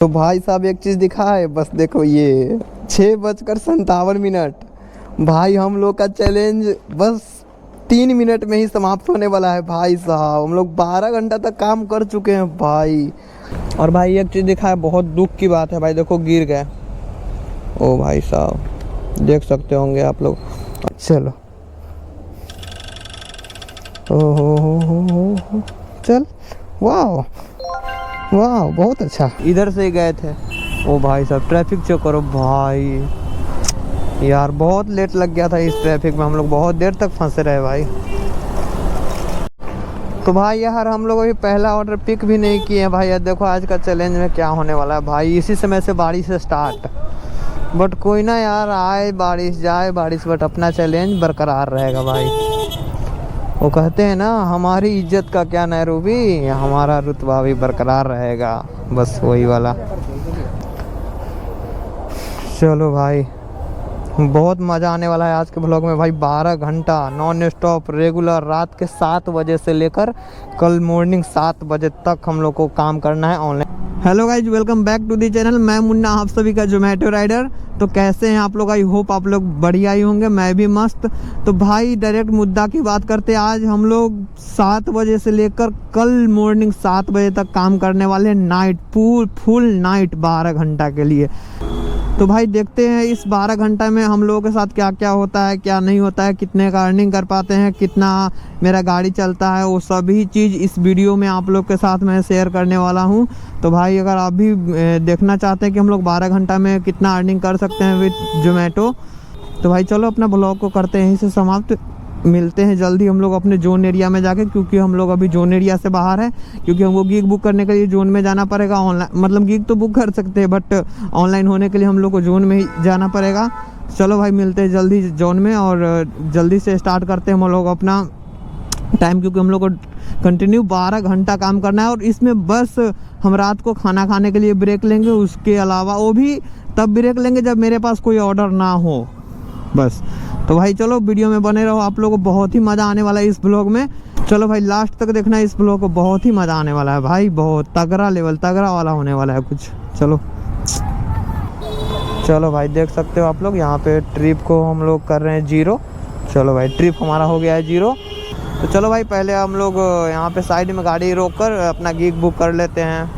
तो भाई साहब एक चीज़ दिखा है, बस देखो ये 6:57 भाई हम लोग का चैलेंज बस 3 मिनट में ही समाप्त होने वाला है। भाई साहब हम लोग 12 घंटा तक काम कर चुके हैं भाई। और भाई एक चीज़ दिखा है, बहुत दुख की बात है भाई, देखो गिर गए। ओ भाई साहब देख सकते होंगे आप लोग। चलो हो चल, वाह वाह बहुत अच्छा, इधर से ही गए थे। ओ भाई साहब ट्रैफिक चेक करो भाई, यार बहुत लेट लग गया था इस ट्रैफिक में, हम लोग बहुत देर तक फंसे रहे भाई। तो भाई यार हम लोग अभी पहला ऑर्डर पिक भी नहीं किए हैं भाई। यार देखो आज का चैलेंज में क्या होने वाला है भाई, इसी समय से बारिश से स्टार्ट, बट कोई ना यार, आए बारिश जाए बारिश, बट अपना चैलेंज बरकरार रहेगा भाई। वो कहते हैं ना, हमारी इज्जत का क्या नैरूबी, हमारा रुतबा भी बरकरार रहेगा, बस वही वाला। चलो भाई बहुत मज़ा आने वाला है आज के ब्लॉग में भाई। 12 घंटा नॉन स्टॉप रेगुलर, रात के 7 बजे से लेकर कल मॉर्निंग 7 बजे तक हम लोग को काम करना है online. Hello guys, welcome back to the channel. मैं मुन्ना, आप सभी का जोमेटो राइडर। तो कैसे हैं आप लोग? आई होप आप लोग बढ़िया ही होंगे, मैं भी मस्त। तो भाई डायरेक्ट मुद्दा की बात करते हैं। आज हम लोग 7 बजे से लेकर कल मॉर्निंग 7 बजे तक काम करने वाले हैं, नाइट फुल नाइट 12 घंटा के लिए। तो भाई देखते हैं इस 12 घंटा में हम लोगों के साथ क्या क्या होता है, क्या नहीं होता है, कितने का अर्निंग कर पाते हैं, कितना मेरा गाड़ी चलता है, वो सभी चीज़ इस वीडियो में आप लोग के साथ मैं शेयर करने वाला हूं। तो भाई अगर आप भी देखना चाहते हैं कि हम लोग 12 घंटा में कितना अर्निंग कर सकते हैं विद जोमेटो, तो भाई चलो अपना ब्लॉग को करते हैं यहीं से समाप्त। मिलते हैं जल्दी हम लोग अपने जोन एरिया में जाके, क्योंकि हम लोग अभी जोन एरिया से बाहर है, क्योंकि हमको गिग बुक करने के लिए जोन में जाना पड़ेगा। ऑनलाइन मतलब गिग तो बुक कर सकते हैं, बट ऑनलाइन होने के लिए हम लोग को जोन में ही जाना पड़ेगा। चलो भाई मिलते हैं जल्दी जोन में, और जल्दी से स्टार्ट करते हैं हम लोग अपना टाइम, क्योंकि हम लोग को कंटिन्यू 12 घंटा काम करना है। और इसमें बस हम रात को खाना खाने के लिए ब्रेक लेंगे, उसके अलावा वो भी तब ब्रेक लेंगे जब मेरे पास कोई ऑर्डर ना हो, बस। तो भाई चलो वीडियो में बने रहो, आप लोगों को बहुत ही मज़ा आने वाला है इस ब्लॉग में। चलो भाई लास्ट तक देखना, इस ब्लॉग को बहुत ही मज़ा आने वाला है भाई, बहुत तगड़ा लेवल तगड़ा वाला होने वाला है कुछ। चलो भाई देख सकते हो आप लोग, यहाँ पे ट्रिप को हम लोग कर रहे हैं 0। चलो भाई ट्रिप हमारा हो गया है 0। तो चलो भाई पहले हम लोग यहाँ पे साइड में गाड़ी रोक कर अपना गिग बुक कर लेते हैं।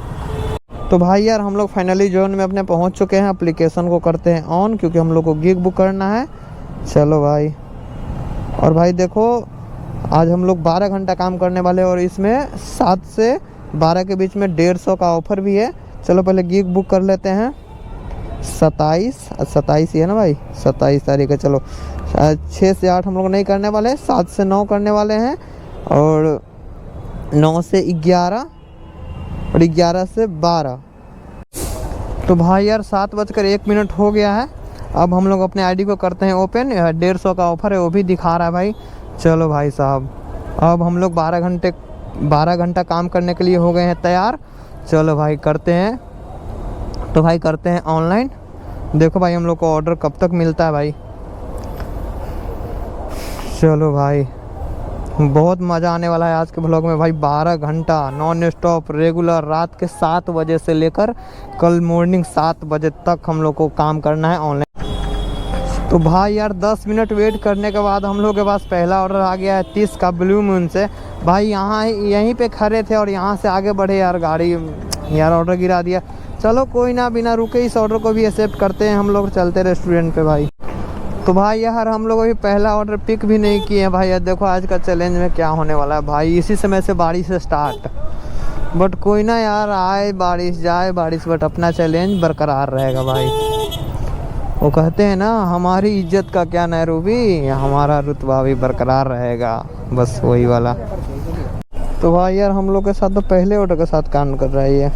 तो भाई यार हम लोग फाइनली जोन में अपने पहुँच चुके हैं। एप्लीकेशन को करते हैं ऑन, क्योंकि हम लोग को गिग बुक करना है। चलो भाई, और भाई देखो आज हम लोग 12 घंटा काम करने वाले हैं, और इसमें 7 से 12 के बीच में 150 का ऑफ़र भी है। चलो पहले गिग बुक कर लेते हैं। 27 ही है ना भाई, 27 तारीख है। चलो 6 से 8 हम लोग नहीं करने वाले हैं, 7 से 9 करने वाले हैं, और 9 से 11 और 11 से 12। तो भाई यार 7:01 हो गया है। अब हम लोग अपने आईडी को करते हैं ओपन। 150 का ऑफ़र है, वो भी दिखा रहा है भाई। चलो भाई साहब अब हम लोग 12 घंटा काम करने के लिए हो गए हैं तैयार। चलो भाई करते हैं, तो भाई करते हैं ऑनलाइन। देखो भाई हम लोग को ऑर्डर कब तक मिलता है भाई। चलो भाई बहुत मज़ा आने वाला है आज के ब्लॉग में भाई। 12 घंटा नॉन स्टॉप रेगुलर, रात के 7 बजे से लेकर कल मॉर्निंग 7 बजे तक हम लोग को काम करना है ऑनलाइन। तो भाई यार 10 मिनट वेट करने के बाद हम लोग के पास पहला ऑर्डर आ गया है 30 का ब्लू मून से। भाई यहाँ यहीं पे खड़े थे और यहाँ से आगे बढ़े यार, गाड़ी यार ऑर्डर गिरा दिया। चलो कोई ना, बिना रुके इस ऑर्डर को भी एक्सेप्ट करते हैं हम लोग, चलते रेस्टोरेंट पे भाई। तो भाई यार हम लोग अभी पहला ऑर्डर पिक भी नहीं किए हैं भाई। यार देखो आज का चैलेंज में क्या होने वाला है भाई, इसी समय से बारिश से स्टार्ट, बट कोई ना यार, आए बारिश जाए बारिश, बट अपना चैलेंज बरकरार रहेगा भाई। वो कहते हैं ना, हमारी इज्जत का क्या नैरूबी, हमारा रुतबा भी बरकरार रहेगा, बस वही वाला। तो भाई यार हम लोग के साथ तो पहले ऑर्डर के साथ काम कर रहा है ये।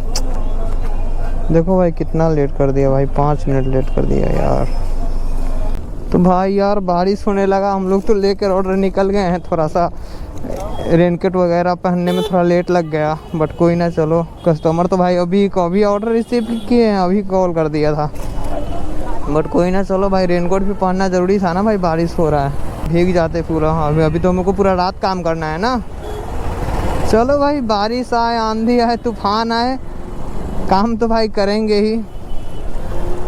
देखो भाई कितना लेट कर दिया भाई, 5 मिनट लेट कर दिया यार। तो भाई यार बारिश होने लगा, हम लोग तो लेकर ऑर्डर निकल गए हैं। थोड़ा सा रेनकोट वगैरह पहनने में थोड़ा लेट लग गया, बट कोई ना। चलो कस्टमर तो भाई अभी ऑर्डर रिसीव किए हैं, अभी कॉल कर दिया था, बट कोई ना। चलो भाई रेनकोट भी पहनना ज़रूरी था ना भाई, बारिश हो रहा है, भीग जाते पूरा। हाँ अभी तो हमको पूरा रात काम करना है ना। चलो भाई बारिश आए, आंधी आए, तूफान आए, काम तो भाई करेंगे ही,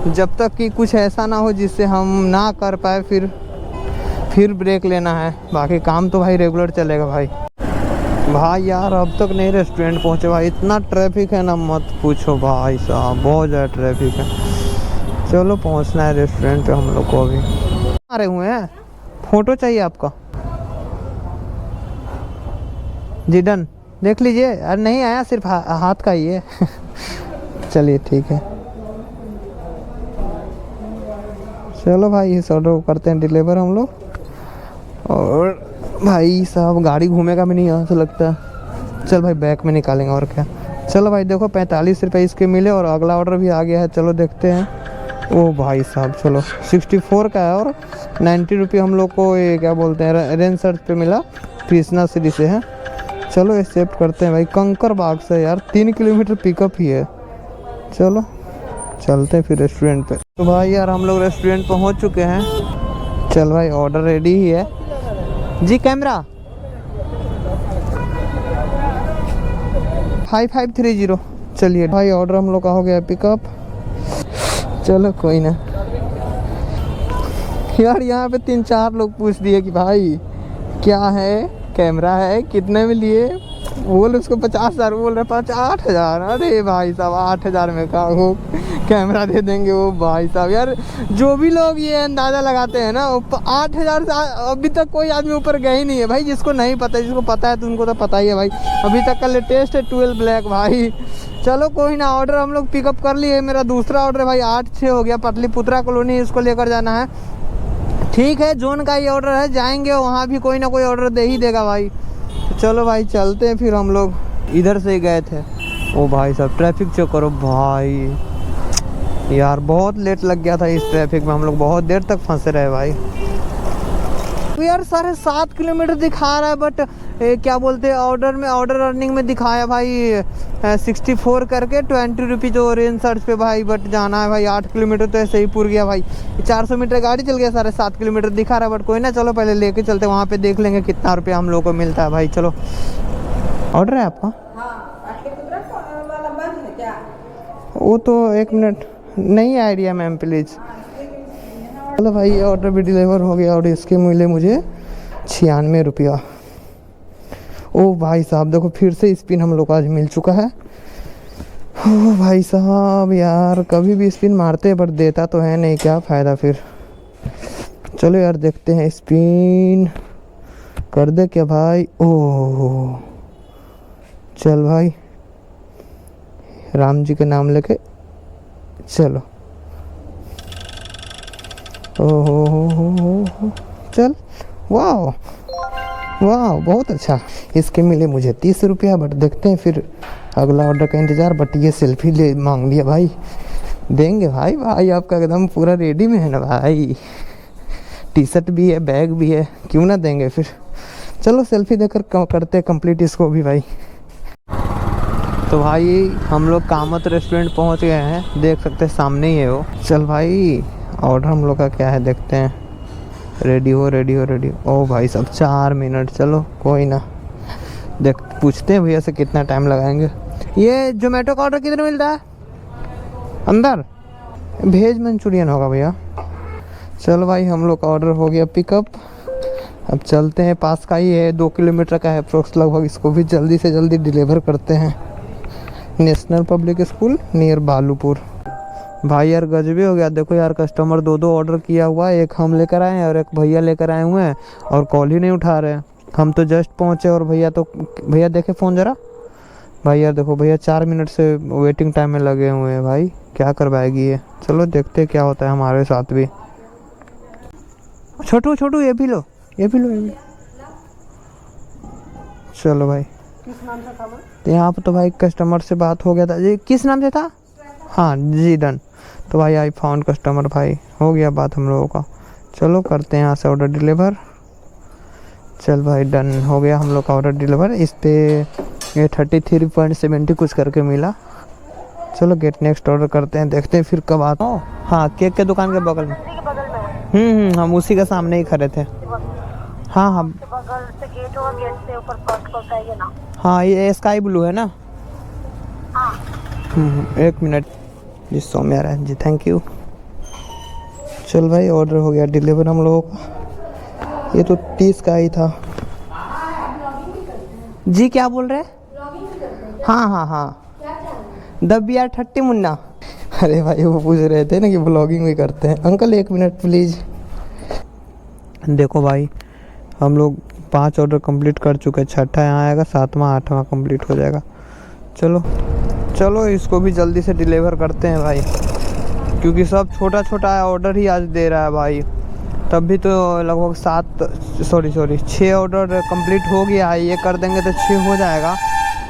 जब तक कि कुछ ऐसा ना हो जिससे हम ना कर पाए फिर ब्रेक लेना है। बाकी काम तो भाई रेगुलर चलेगा भाई यार अब तक नहीं रेस्टोरेंट पहुंचे भाई, इतना ट्रैफिक है ना मत पूछो भाई साहब, बहुत ज़्यादा ट्रैफिक है। चलो पहुंचना है रेस्टोरेंट पे हम लोग को अभी। आ रहे हुए हैं, फोटो चाहिए आपका जी, डन। देख लीजिए, अरे नहीं आया, सिर्फ हाथ का ही है। चलिए ठीक है, चलो भाई इस ऑर्डर को करते हैं डिलीवर हम लोग। और भाई साहब गाड़ी घूमेगा भी नहीं यहाँ से लगता है। चल भाई बैक में निकालेंगे और क्या। चलो भाई देखो 45 रुपये इसके मिले और अगला ऑर्डर भी आ गया है, चलो देखते हैं। ओ भाई साहब चलो 64 का है और 90 रुपये हम लोग को ये क्या बोलते हैं रेंज सर्च पे मिला, कृष्णा सिटी से है। चलो एक्सेप्ट करते हैं भाई, कंकर बाग से यार 3 किलोमीटर पिकअप ही है। चलो चलते हैं फिर रेस्टोरेंट पे। तो भाई यार हम लोग रेस्टोरेंट पहुंच चुके हैं। चल भाई ऑर्डर रेडी ही है जी। कैमरा 5530। चलिए भाई ऑर्डर हम लोग का हो गया पिकअप। चलो कोई ना यार, यहाँ पे 3-4 लोग पूछ दिए कि भाई क्या है, कैमरा है, कितने में लिए। बोल उसको 50,000, बोल रहे 8,000। अरे भाई साहब 8,000 में का वो कैमरा दे देंगे। वो भाई साहब यार जो भी लोग ये अंदाज़ा लगाते हैं ना, 8,000 से अभी तक कोई आदमी ऊपर गए ही नहीं है भाई। जिसको नहीं पता, जिसको पता है तो उनको तो पता ही है भाई। अभी तक का लेटेस्ट है 12 ब्लैक भाई। चलो कोई ना, ऑर्डर हम लोग पिकअप कर लिए। मेरा दूसरा ऑर्डर भाई 8-6 हो गया, पटलीपुत्रा कॉलोनी इसको लेकर जाना है। ठीक है, जोन का ही ऑर्डर है, जाएंगे वहाँ भी कोई ना कोई ऑर्डर दे ही देगा भाई। चलो भाई चलते हैं फिर, हम लोग इधर से ही गए थे। ओ भाई साहब ट्रैफिक चेक करो भाई, यार बहुत लेट लग गया था इस ट्रैफिक में, हम लोग बहुत देर तक फंसे रहे भाई। तो यार 7.5 किलोमीटर दिखा रहा है, बट क्या बोलते हैं ऑर्डर अर्निंग में दिखाया भाई 64 करके 20 रुपीज़ रेंज सर्च पे भाई। बट जाना है भाई 8 किलोमीटर, तो ऐसे ही पूर गया भाई। 400 मीटर गाड़ी चल गया, 7.5 किलोमीटर दिखा रहा है। बट कोई ना, चलो पहले लेके चलते, वहाँ पे देख लेंगे कितना रुपया हम लोग को मिलता है भाई। चलो ऑर्डर है आपका? वो तो 1 मिनट नहीं आइडिया मैम प्लीज़। चलो भाई ये ऑर्डर भी डिलीवर हो गया और इसके मिले मुझे 96 रुपया। ओ भाई साहब देखो फिर से स्पिन हम लोग को आज मिल चुका है। ओ भाई साहब यार कभी भी स्पिन मारते हैं पर देता तो है नहीं, क्या फ़ायदा फिर। चलो यार देखते हैं, स्पिन कर दे क्या भाई। ओह चल भाई राम जी के नाम लेके चलो। ओहो चल, वाह वाह बहुत अच्छा। इसके मिले मुझे 30 रुपया। बट देखते हैं फिर अगला ऑर्डर का इंतज़ार। बट ये सेल्फी ले मांग लिया भाई, देंगे भाई। भाई आपका एकदम पूरा रेडी में है ना भाई, टी शर्ट भी है, बैग भी है, क्यों ना देंगे फिर। चलो सेल्फी देकर करते कंप्लीट इसको भी भाई। तो भाई हम लोग कामत रेस्टोरेंट पहुंच गए हैं, देख सकते हैं सामने ही है वो। चल भाई ऑर्डर हम लोग का क्या है देखते हैं। रेडी हो। ओ भाई सब 4 मिनट, चलो कोई ना, देख पूछते हैं भैया से कितना टाइम लगाएंगे। ये जोमेटो का ऑर्डर किधर मिलता है? अंदर भेज मंचूरियन होगा भैया। चलो भाई हम लोग का ऑर्डर हो गया पिकअप। अब चलते हैं, पास का ही है, 2 किलोमीटर का है अप्रोक्स लगभग। इसको भी जल्दी से जल्दी डिलीवर करते हैं। National public school near Balupur. भाई यार गजबे हो गया, देखो यार कस्टमर 2 ऑर्डर किया हुआ है। एक हम लेकर आए हैं और एक भैया लेकर आए हुए हैं और कॉल ही नहीं उठा रहे हैं। हम तो जस्ट पहुँचे और भैया देखे फ़ोन ज़रा। भाई यार देखो भैया 4 मिनट से वेटिंग टाइम में लगे हुए हैं भाई, क्या करवाएगी ये। चलो देखते क्या होता है हमारे साथ भी। छोटू ये भी लो। चलो भाई किस नाम से था? तो यहाँ पर तो भाई कस्टमर से बात हो गया था जी। किस नाम से था? हाँ जी डन। तो भाई आई फाउंड कस्टमर, भाई हो गया बात हम लोगों का। चलो करते हैं यहाँ से ऑर्डर डिलीवर। चल भाई डन हो गया हम लोग का ऑर्डर डिलीवर। इस पे ये 33.70 कुछ करके मिला। चलो गेट नेक्स्ट ऑर्डर करते हैं, देखते हैं फिर कब आता हूँ। हाँ केक के दुकान के बगल में। हम उसी के सामने ही खड़े थे। हाँ बगल से गेट होगा, गेट से ऊपर कट है ना। हाँ ये स्काई ब्लू है ना। हाँ एक मिनट जी, सौम्या राय जी, थैंक यू। चल भाई, ऑर्डर हो गया डिलीवर हम लोगों का। ये तो 30 का ही था जी। क्या बोल रहे हैं? हाँ हाँ, द बी आर 30 मुन्ना। अरे भाई वो पूछ रहे थे ना कि ब्लॉगिंग भी करते हैं। अंकल एक मिनट प्लीज़। देखो भाई, हम लोग 5 ऑर्डर कंप्लीट कर चुके हैं। छठा यहाँ आएगा, 7वां 8वां कंप्लीट हो जाएगा। चलो चलो, इसको भी जल्दी से डिलीवर करते हैं भाई, क्योंकि सब छोटा छोटा ऑर्डर ही आज दे रहा है भाई। तब भी तो लगभग 6 ऑर्डर कंप्लीट हो गया है। ये कर देंगे तो 6 हो जाएगा,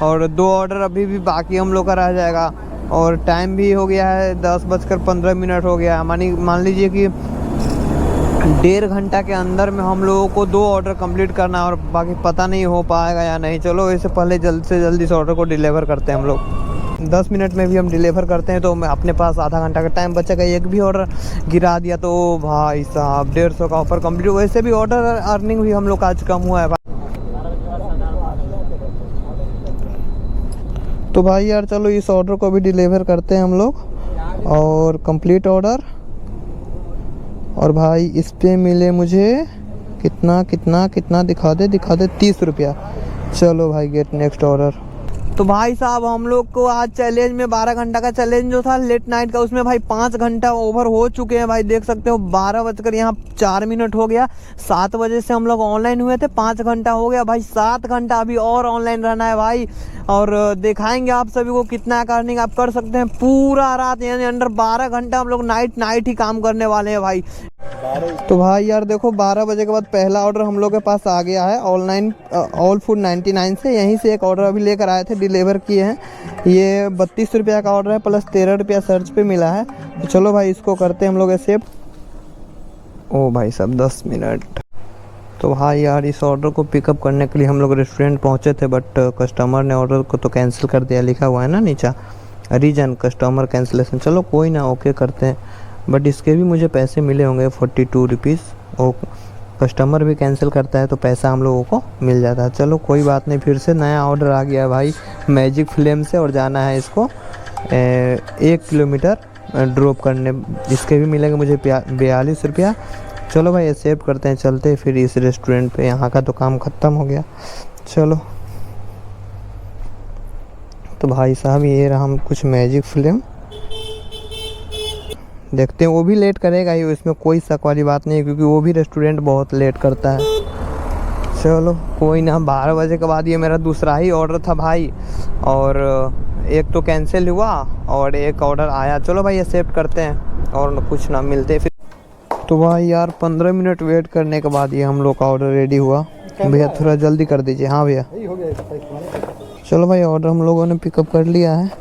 और 2 ऑर्डर अभी भी बाकी हम लोग का रह जाएगा। और टाइम भी हो गया है, 10:15 हो गया है। मान लीजिए कि 1.5 घंटा के अंदर में हम लोगों को 2 ऑर्डर कंप्लीट करना है, और बाकी पता नहीं हो पाएगा या नहीं। चलो इससे पहले जल्द से जल्दी इस ऑर्डर को डिलीवर करते हैं हम लोग। 10 मिनट में भी हम डिलीवर करते हैं तो मैं अपने पास आधा घंटा का टाइम बचेगा। एक भी ऑर्डर गिरा दिया तो भाई साहब 150 का ऑफर कंप्लीट। वैसे भी ऑर्डर अर्निंग भी हम लोग का आज कम हुआ है। तो भाई यार चलो इस ऑर्डर को भी डिलीवर करते हैं हम लोग, और कंप्लीट ऑर्डर। और भाई इस पे मिले मुझे कितना कितना कितना दिखा दे 30 रुपया। चलो भाई, गेट नेक्स्ट ऑर्डर। तो भाई साहब हम लोग को आज चैलेंज में 12 घंटा का चैलेंज जो था लेट नाइट का, उसमें भाई 5 घंटा ओवर हो चुके हैं भाई। देख सकते हो 12:04 हो गया। 7 बजे से हम लोग ऑनलाइन हुए थे, 5 घंटा हो गया भाई। 7 घंटा अभी और ऑनलाइन रहना है भाई, और दिखाएंगे आप सभी को कितना अर्निंग आप कर सकते हैं पूरा रात, यानी अंडर 12 घंटा हम लोग नाइट ही काम करने वाले हैं भाई। तो भाई यार देखो 12 बजे के बाद पहला ऑर्डर हम लोग के पास आ गया है ऑनलाइन, ऑल फूड 99 से। यहीं से एक ऑर्डर अभी लेकर आए थे, डिलीवर किए हैं। ये 32 रुपया का ऑर्डर है, प्लस 13 रुपया सर्च पे मिला है। तो चलो भाई इसको करते हैं हम लोग एक्सेप्ट। ओ भाई साहब 10 मिनट। तो भाई यार इस ऑर्डर को पिकअप करने के लिए हम लोग रेस्टोरेंट पहुंचे थे, बट कस्टमर ने ऑर्डर को तो कैंसिल कर दिया। लिखा हुआ है ना नीचे, रीजन कस्टमर कैंसिलेशन। चलो कोई ना, ओके करते हैं। बट इसके भी मुझे पैसे मिले होंगे 42 रुपीज़। और कस्टमर भी कैंसिल करता है तो पैसा हम लोगों को मिल जाता है। चलो कोई बात नहीं, फिर से नया ऑर्डर आ गया है भाई मैजिक फ्लेम से, और जाना है इसको 1 किलोमीटर ड्रॉप करने। इसके भी मिलेंगे मुझे 42 रुपया। चलो भाई एक्सेप्ट करते हैं, चलते हैं फिर इस रेस्टोरेंट पे। यहाँ का तो काम ख़त्म हो गया। चलो तो भाई साहब ये रहा हम कुछ मैजिक फ्लेम, देखते हैं। वो भी लेट करेगा ही, इसमें कोई शक वाली बात नहीं है, क्योंकि वो भी रेस्टोरेंट बहुत लेट करता है। चलो कोई ना, 12 बजे के बाद ये मेरा दूसरा ही ऑर्डर था भाई, और एक तो कैंसिल हुआ और एक ऑर्डर आया। चलो भाई एक्सेप्ट करते हैं और कुछ ना मिलते फिर। तो भाई यार 15 मिनट वेट करने के बाद ये हम लोग का ऑर्डर रेडी हुआ। भैया थोड़ा जल्दी कर दीजिए। हाँ भैया, चलो भाई ऑर्डर हम लोगों ने पिकअप कर लिया है।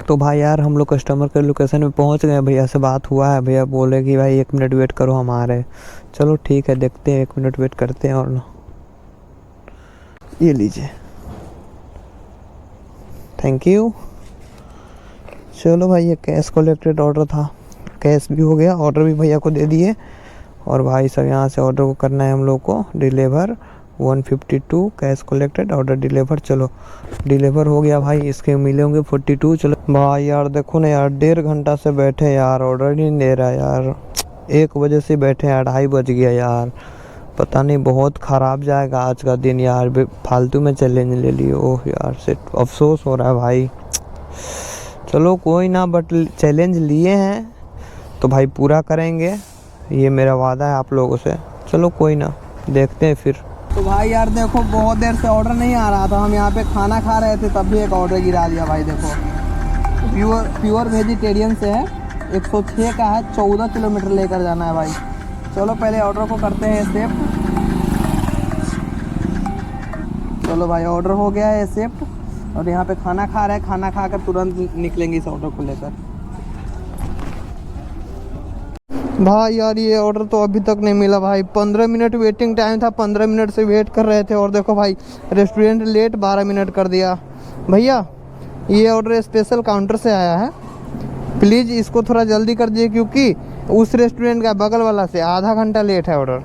तो भाई यार हम लोग कस्टमर के लोकेशन में पहुंच गए। भैया से बात हुआ है, भैया बोले कि भाई 1 मिनट वेट करो, हम आ रहे हैं। चलो ठीक है, देखते हैं, 1 मिनट वेट करते हैं। और ना ये लीजिए, थैंक यू। चलो भाई ये कैश कलेक्टेड ऑर्डर था, कैश भी हो गया, ऑर्डर भी भैया को दे दिए। और भाई सब यहाँ से ऑर्डर को करना है हम लोग को deliver 152, cash collected, order deliver. चलो डिलीवर हो गया भाई, इसके मिले होंगे 42। चलो भाई यार देखो ना यार, 1.5 घंटा से बैठे यार, ऑर्डर नहीं दे रहा यार। 1 बजे से बैठे हैं, 2:30 बज गया यार। पता नहीं, बहुत ख़राब जाएगा आज का दिन यार। फालतू में चैलेंज ले लिए। ओह यार से अफसोस हो रहा है भाई। चलो कोई ना, बट चैलेंज लिए हैं तो भाई पूरा करेंगे, ये मेरा वादा है आप लोगों से। चलो कोई ना, देखते हैं फिर। तो भाई यार देखो बहुत देर से ऑर्डर नहीं आ रहा था, हम यहाँ पे खाना खा रहे थे, तब भी एक ऑर्डर गिरा दिया भाई। देखो प्योर वेजिटेरियन से है, 106 का है, 14 किलोमीटर लेकर जाना है भाई। चलो पहले ऑर्डर को करते हैं एक्सेप्ट। चलो भाई ऑर्डर हो गया है एक्सेप्ट, और यहाँ पे खाना खा रहे हैं, खाना खा कर तुरंत निकलेंगे इस ऑर्डर को लेकर। भाई यार ये ऑर्डर तो अभी तक नहीं मिला भाई। 15 मिनट वेटिंग टाइम था, 15 मिनट से वेट कर रहे थे, और देखो भाई रेस्टोरेंट लेट 12 मिनट कर दिया। भैया ये ऑर्डर स्पेशल काउंटर से आया है, प्लीज़ इसको थोड़ा जल्दी कर दीजिए, क्योंकि उस रेस्टोरेंट का बगल वाला से आधा घंटा लेट है ऑर्डर।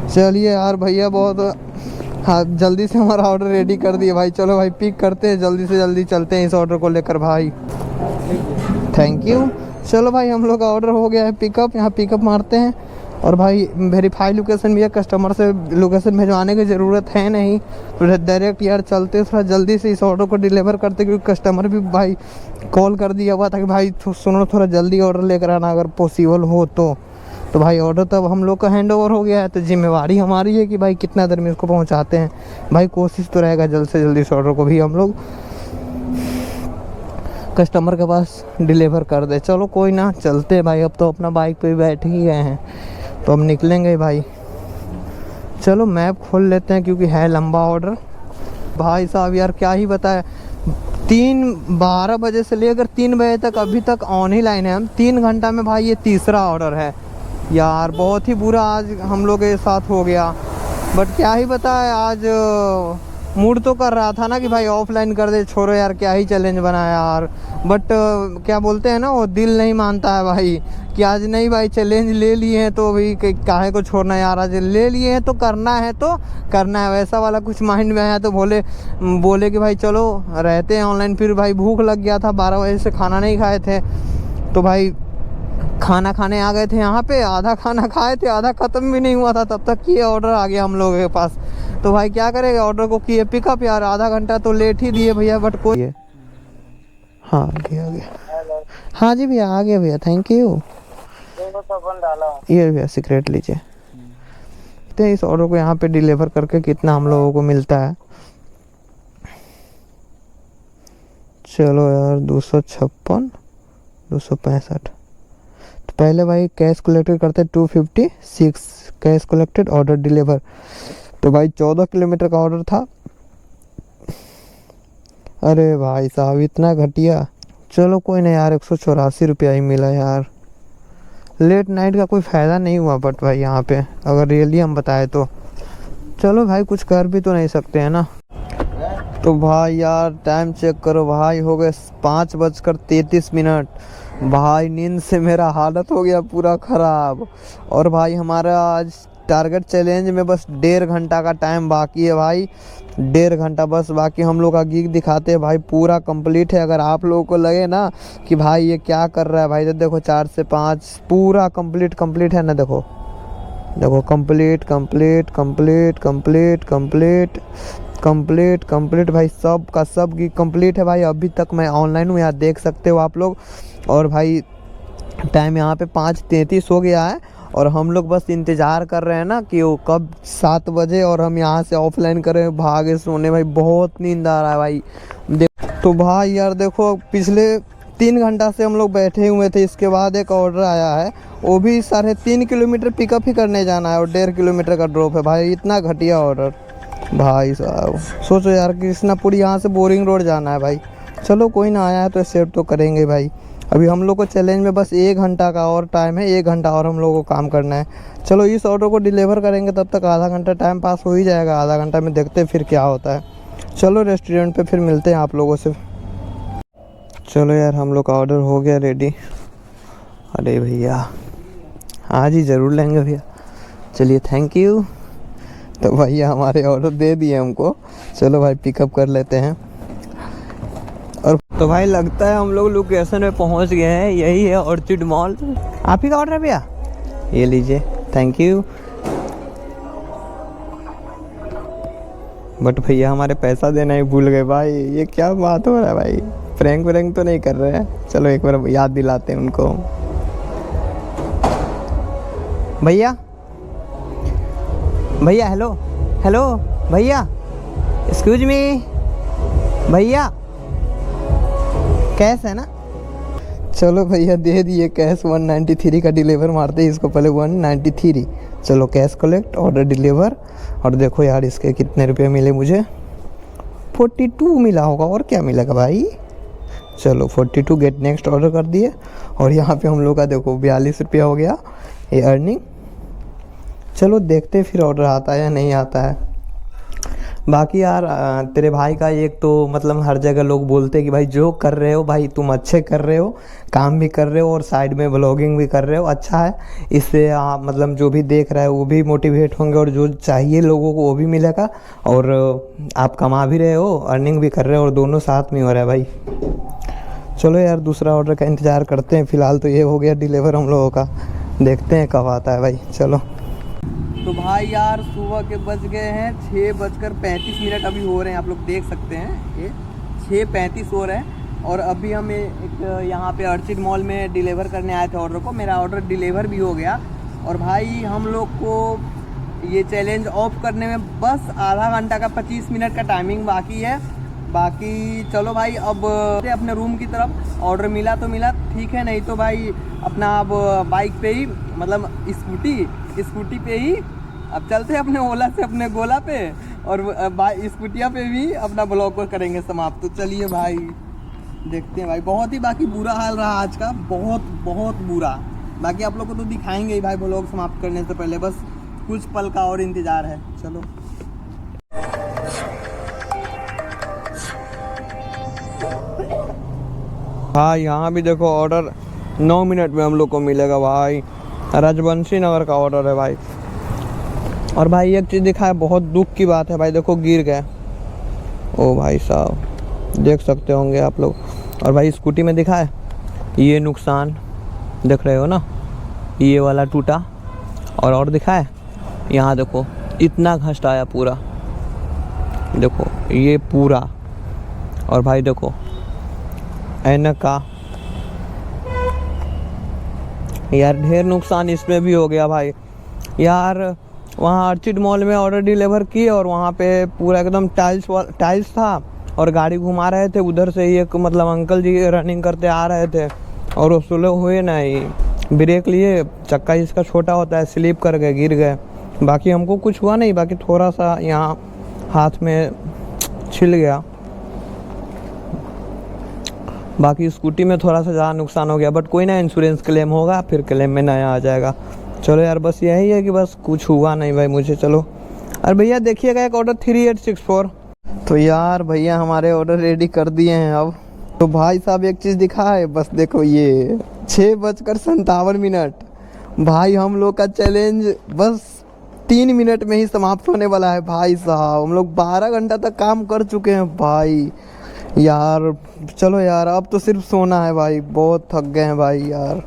चलिए यार भैया बहुत हाँ जल्दी से हमारा ऑर्डर रेडी कर दिए भाई। चलो भाई पिक करते हैं, जल्दी से जल्दी चलते हैं इस ऑर्डर को लेकर भाई। Thank you. चलो भाई हम लोग का ऑर्डर हो गया है पिकअप, यहाँ पिकअप मारते हैं। और भाई वेरीफाई लोकेशन भी है, कस्टमर से लोकेशन भिजवाने की ज़रूरत है नहीं, तो डायरेक्ट यार चलते थोड़ा जल्दी से इस ऑर्डर को डिलीवर करते, क्योंकि कस्टमर भी भाई कॉल कर दिया हुआ था कि भाई सुनो थोड़ा जल्दी ऑर्डर लेकर आना अगर पॉसिबल हो तो भाई ऑर्डर तब हम लोग का हैंड ओवर हो गया है, तो जिम्मेवारी हमारी है कि भाई कितना देर में इसको पहुंचाते हैं। भाई कोशिश तो रहेगा जल्द से जल्दी इस ऑर्डर को भी हम लोग कस्टमर के पास डिलीवर कर दे। चलो कोई ना, चलते भाई। अब तो अपना बाइक पे बैठ ही गए हैं तो हम निकलेंगे भाई। चलो मैप खोल लेते हैं क्योंकि है लंबा ऑर्डर। भाई साहब यार क्या ही बताए, 12 बजे से लेकर 3 बजे तक अभी तक ऑन ही लाइन है। हम 3 घंटा में भाई ये तीसरा ऑर्डर है यार। बहुत ही बुरा आज हम लोग के साथ हो गया, बट क्या ही बताए, आज मूड तो कर रहा था ना कि भाई ऑफलाइन कर दे, छोड़ो यार क्या ही चैलेंज बनाया यार। बट क्या बोलते हैं ना, वो दिल नहीं मानता है भाई कि आज नहीं भाई चैलेंज ले लिए हैं तो अभी काहे को छोड़ना यार, आज ले लिए हैं तो करना है तो करना है। वैसा वाला कुछ माइंड में आया तो बोले कि भाई चलो रहते हैं ऑनलाइन। फिर भाई भूख लग गया था, 12 बजे से खाना नहीं खाए थे, तो भाई खाना खाने आ गए थे यहाँ पे। आधा खाना खाए थे, आधा ख़त्म भी नहीं हुआ था तब तक ये ऑर्डर आ गया हम लोगों के पास। तो भाई क्या करेगा, ऑर्डर को किए पिकअप यार, आधा घंटा तो लेट ही दिए भैया, बट कोई। हाँ आ गया। हाँ जी भैया आ गया भैया, थैंक यू। ये भैया सीक्रेट लीजिए। तो इस ऑर्डर को यहाँ पे डिलीवर करके कितना हम लोगों को मिलता है। चलो यार 256 265। तो पहले भाई कैश कलेक्टेड करते 256 कैश कलेक्टेड ऑर्डर डिलीवर। तो भाई 14 किलोमीटर का ऑर्डर था। अरे भाई साहब इतना घटिया। चलो कोई नहीं यार, 184 रुपया ही मिला यार। लेट नाइट का कोई फ़ायदा नहीं हुआ, बट भाई यहाँ पे अगर रियली हम बताए तो चलो भाई कुछ कर भी तो नहीं सकते हैं ना। तो भाई यार टाइम चेक करो भाई, हो गए 5:33। भाई नींद से मेरा हालत हो गया पूरा ख़राब। और भाई हमारा आज टारगेट चैलेंज में बस 1.5 घंटा का टाइम बाकी है भाई। 1.5 घंटा बस बाकी, हम लोग का गिग दिखाते हैं भाई पूरा कंप्लीट है। अगर आप लोगों को लगे ना कि भाई ये क्या कर रहा है भाई, तो देखो 4 से 5 पूरा कंप्लीट है ना। देखो कंप्लीट भाई, सब का सब गिग कंप्लीट है भाई। अभी तक मैं ऑनलाइन हूँ, यहाँ देख सकते हो आप लोग। और भाई टाइम यहाँ पे 5:33 हो गया है और हम लोग बस इंतज़ार कर रहे हैं ना कि वो कब 7 बजे और हम यहाँ से ऑफलाइन करें, भागे सोने। भाई बहुत नींद आ रहा है भाई। तो भाई यार देखो पिछले 3 घंटा से हम लोग बैठे हुए थे, इसके बाद एक ऑर्डर आया है, वो भी 3.5 किलोमीटर पिकअप ही करने जाना है और 1.5 किलोमीटर का ड्रॉप है भाई। इतना घटिया ऑर्डर भाई साहब। सोचो यार कृष्णापुर यहाँ से बोरिंग रोड जाना है भाई। चलो कोई ना, आया है तो एक्सेप्ट तो करेंगे भाई। अभी हम लोग को चैलेंज में बस 1 घंटा का और टाइम है, 1 घंटा और हम लोगों को काम करना है। चलो इस ऑर्डर को डिलीवर करेंगे तब तक आधा घंटा टाइम पास हो ही जाएगा। आधा घंटा में देखते हैं फिर क्या होता है। चलो रेस्टोरेंट पे फिर मिलते हैं आप लोगों से। चलो यार हम लोग का ऑर्डर हो गया रेडी। अरे भैया आज ही ज़रूर लेंगे भैया। चलिए थैंक यू। तो भैया हमारे ऑर्डर दे दिए हमको। चलो भाई पिकअप कर लेते हैं। और तो भाई लगता है हम लोग लोकेशन में पहुंच गए हैं, यही है ऑर्चिड मॉल। आप ही का ऑर्डर है भैया, ये लीजिए थैंक यू। बट भैया हमारे पैसा देना ही भूल गए भाई, ये क्या बात हो रहा है भाई। प्रैंक तो नहीं कर रहे हैं। चलो एक बार याद दिलाते हैं उनको। भैया हेलो भैया, एक्सक्यूज मी भैया, कैश है ना। चलो भैया दे दिए कैश। 193 का डिलीवर मारते हैं इसको पहले, 193। चलो कैश कलेक्ट ऑर्डर डिलीवर। और देखो यार इसके कितने रुपए मिले मुझे, 42 मिला होगा, और क्या मिलेगा भाई। चलो 42 गेट नेक्स्ट ऑर्डर कर दिए। और यहाँ पे हम लोग का देखो 42 रुपया हो गया ये अर्निंग। चलो देखते फिर ऑर्डर आता है या नहीं आता है। बाकी यार तेरे भाई का एक तो मतलब हर जगह लोग बोलते हैं कि भाई जो कर रहे हो भाई तुम अच्छे कर रहे हो, काम भी कर रहे हो और साइड में ब्लॉगिंग भी कर रहे हो, अच्छा है। इससे आप मतलब जो भी देख रहा है वो भी मोटिवेट होंगे और जो चाहिए लोगों को वो भी मिलेगा। और आप कमा भी रहे हो, अर्निंग भी कर रहे हो और दोनों साथ में हो रहा है भाई। चलो यार दूसरा ऑर्डर का इंतज़ार करते हैं। फ़िलहाल तो ये हो गया डिलीवर हम लोगों का, देखते हैं कब आता है भाई। चलो तो भाई यार सुबह के बज गए हैं 6:35 अभी हो रहे हैं, आप लोग देख सकते हैं ये 6:35 हो रहे हैं। और अभी हम एक यहाँ पे अर्चिड मॉल में डिलीवर करने आए थे ऑर्डर को। मेरा ऑर्डर डिलीवर भी हो गया और भाई हम लोग को ये चैलेंज ऑफ करने में बस आधा घंटा का 25 मिनट का टाइमिंग बाकी है। बाकी चलो भाई अब अपने रूम की तरफ। ऑर्डर मिला तो मिला ठीक है, नहीं तो भाई अपना अब बाइक पे ही मतलब स्कूटी पे ही अब चलते हैं अपने ओला से अपने गोला पे और स्कूटिया पे भी अपना ब्लॉग को करेंगे समाप्त। तो चलिए भाई देखते हैं भाई। बहुत ही बाकी बुरा हाल रहा आज का, बहुत बहुत बुरा। बाकी आप लोग को तो दिखाएंगे ही भाई ब्लॉग समाप्त करने से पहले, बस कुछ पल का और इंतज़ार है। चलो हाँ यहाँ भी देखो ऑर्डर 9 मिनट में हम लोग को मिलेगा भाई। राजवंशी नगर का ऑर्डर है भाई। और भाई एक चीज़ दिखा है, बहुत दुख की बात है भाई, देखो गिर गए। ओ भाई साहब देख सकते होंगे आप लोग। और भाई स्कूटी में दिखा है ये नुकसान, देख रहे हो ना, ये वाला टूटा। और दिखा है यहाँ देखो इतना घस्ट आया पूरा, देखो ये पूरा। और भाई देखो ऐनक का यार ढेर नुकसान इसमें भी हो गया भाई। यार वहाँ अर्चिड मॉल में ऑर्डर डिलीवर किए और वहाँ पे पूरा एकदम टाइल्स था और गाड़ी घुमा रहे थे उधर से ही एक मतलब अंकल जी रनिंग करते आ रहे थे और वो स्लो हुए नहीं, ब्रेक लिए, चक्का इसका छोटा होता है, स्लिप कर गए, गिर गए। बाकी हमको कुछ हुआ नहीं, बाकी थोड़ा सा यहाँ हाथ में छिल गया। बाकी स्कूटी में थोड़ा सा ज़्यादा नुकसान हो गया, बट कोई ना, इंश्योरेंस क्लेम होगा फिर क्लेम में नया आ जाएगा। चलो यार बस यही है कि बस कुछ हुआ नहीं भाई मुझे। चलो अरे भैया देखिएगा एक ऑर्डर 3864। तो यार भैया हमारे ऑर्डर रेडी कर दिए हैं अब। तो भाई साहब एक चीज़ दिखा है, बस देखो ये 6:57 भाई हम लोग का चैलेंज बस 3 मिनट में ही समाप्त होने वाला है भाई साहब। हम लोग 12 घंटा तक काम कर चुके हैं भाई यार। चलो यार अब तो सिर्फ सोना है भाई, बहुत थक गए हैं भाई यार।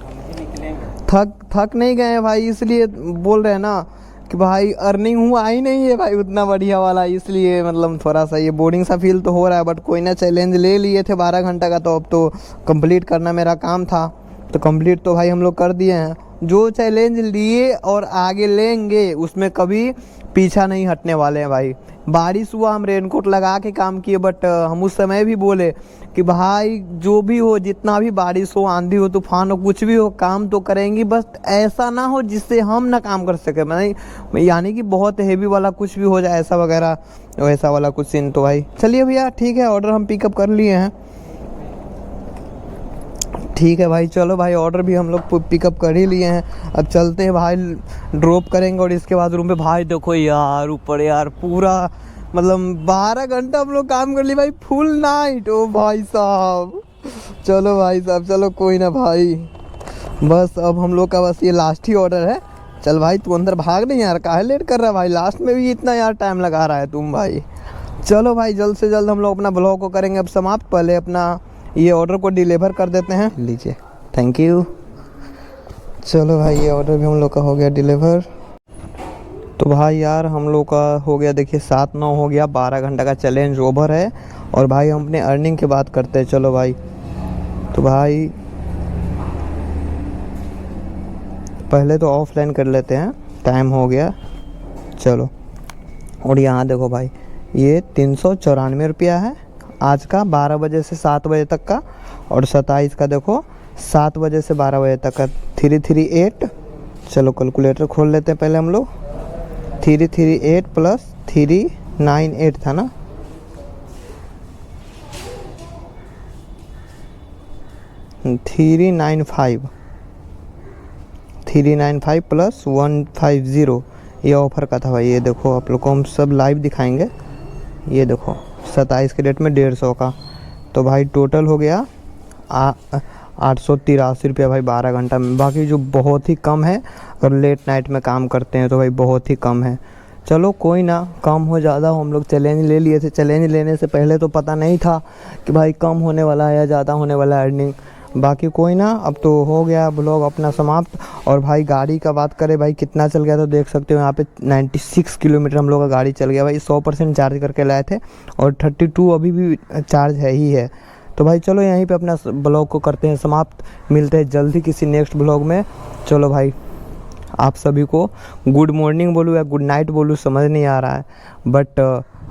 थक नहीं गए हैं भाई, इसलिए बोल रहे हैं ना कि भाई अर्निंग हुआ ही नहीं है भाई उतना बढ़िया वाला, इसलिए मतलब थोड़ा सा ये बोरिंग सा फील तो हो रहा है। बट कोई ना, चैलेंज ले लिए थे 12 घंटा का, तो अब तो कंप्लीट करना मेरा काम था, तो कंप्लीट तो भाई हम लोग कर दिए हैं। जो चैलेंज लिए और आगे लेंगे उसमें कभी पीछा नहीं हटने वाले हैं भाई। बारिश हुआ हम रेनकोट लगा के काम किए, बट हम उस समय भी बोले कि भाई जो भी हो, जितना भी बारिश हो, आंधी हो, तूफान हो, कुछ भी हो, काम तो करेंगे, बस ऐसा ना हो जिससे हम ना काम कर सके। मैं यानी कि बहुत हेवी वाला कुछ भी हो जाए ऐसा वगैरह, वैसा वाला कुछ सीन। तो भाई चलिए भैया ठीक है, ऑर्डर हम पिकअप कर लिए हैं। ठीक है भाई, चलो भाई ऑर्डर भी हम लोग पिकअप कर ही लिए हैं। अब चलते हैं भाई, ड्रॉप करेंगे और इसके बाद रूम पे। भाई देखो यार ऊपर यार पूरा मतलब 12 घंटा हम लोग काम कर लिए भाई, फुल नाइट। ओ भाई साहब चलो भाई साहब, चलो कोई ना भाई, बस अब हम लोग का बस ये लास्ट ही ऑर्डर है। चल भाई तू अंदर भाग नहीं यार, काहे लेट कर रहा है भाई, लास्ट में भी इतना यार टाइम लगा रहा है तुम भाई। चलो भाई जल्द से जल्द हम लोग अपना ब्लॉग को करेंगे अब समाप्त। पहले अपना ये ऑर्डर को डिलीवर कर देते हैं, लीजिए, थैंक यू। चलो भाई ये ऑर्डर भी हम लोग का हो गया डिलीवर। तो भाई यार हम लोग का हो गया, देखिए 7-9 हो गया, 12 घंटा का चैलेंज ओवर है। और भाई हम अपने अर्निंग की बात करते हैं। चलो भाई, तो भाई पहले तो ऑफलाइन कर लेते हैं, टाइम हो गया। चलो, और यहाँ देखो भाई ये 394 रुपया है आज का, 12 बजे से 7 बजे तक का। और 27 का देखो 7 बजे से 12 बजे तक का 338। चलो कैलकुलेटर खोल लेते हैं पहले हम लोग। 338 प्लस 398 था ना, थ्री नाइन फाइव प्लस 150, ये ऑफर का था भाई। ये देखो आप लोग को हम सब लाइव दिखाएंगे, ये देखो 27 के डेट में 150 का, तो भाई टोटल हो गया 883 रुपया भाई 12 घंटा में। बाकी जो बहुत ही कम है, और लेट नाइट में काम करते हैं तो भाई बहुत ही कम है। चलो कोई ना, कम हो ज़्यादा हो, हम लोग चैलेंज ले लिए थे। चैलेंज लेने से पहले तो पता नहीं था कि भाई कम होने वाला है या ज़्यादा होने वाला है अर्निंग। बाकी कोई ना, अब तो हो गया ब्लॉग अपना समाप्त। और भाई गाड़ी का बात करें भाई कितना चल गया, तो देख सकते हो यहाँ पे 96 किलोमीटर हम लोग का गाड़ी चल गया भाई। 100% चार्ज करके लाए थे, और 32 अभी भी चार्ज है ही है। तो भाई चलो यहीं पे अपना ब्लॉग को करते हैं समाप्त। मिलते हैं जल्दी किसी नेक्स्ट ब्लॉग में। चलो भाई, आप सभी को गुड मॉर्निंग बोलूँ या गुड नाइट बोलूँ समझ नहीं आ रहा है, बट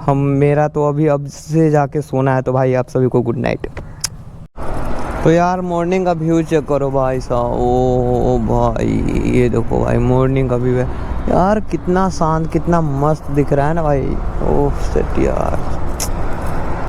मेरा तो अभी अब से जाके सोना है, तो भाई आप सभी को गुड नाइट। तो यार मॉर्निंग का व्यू चेक करो भाई साहब, ओ भाई ये देखो भाई मॉर्निंग का व्यू है यार, कितना शांत कितना मस्त दिख रहा है ना भाई। ओह सेट यार।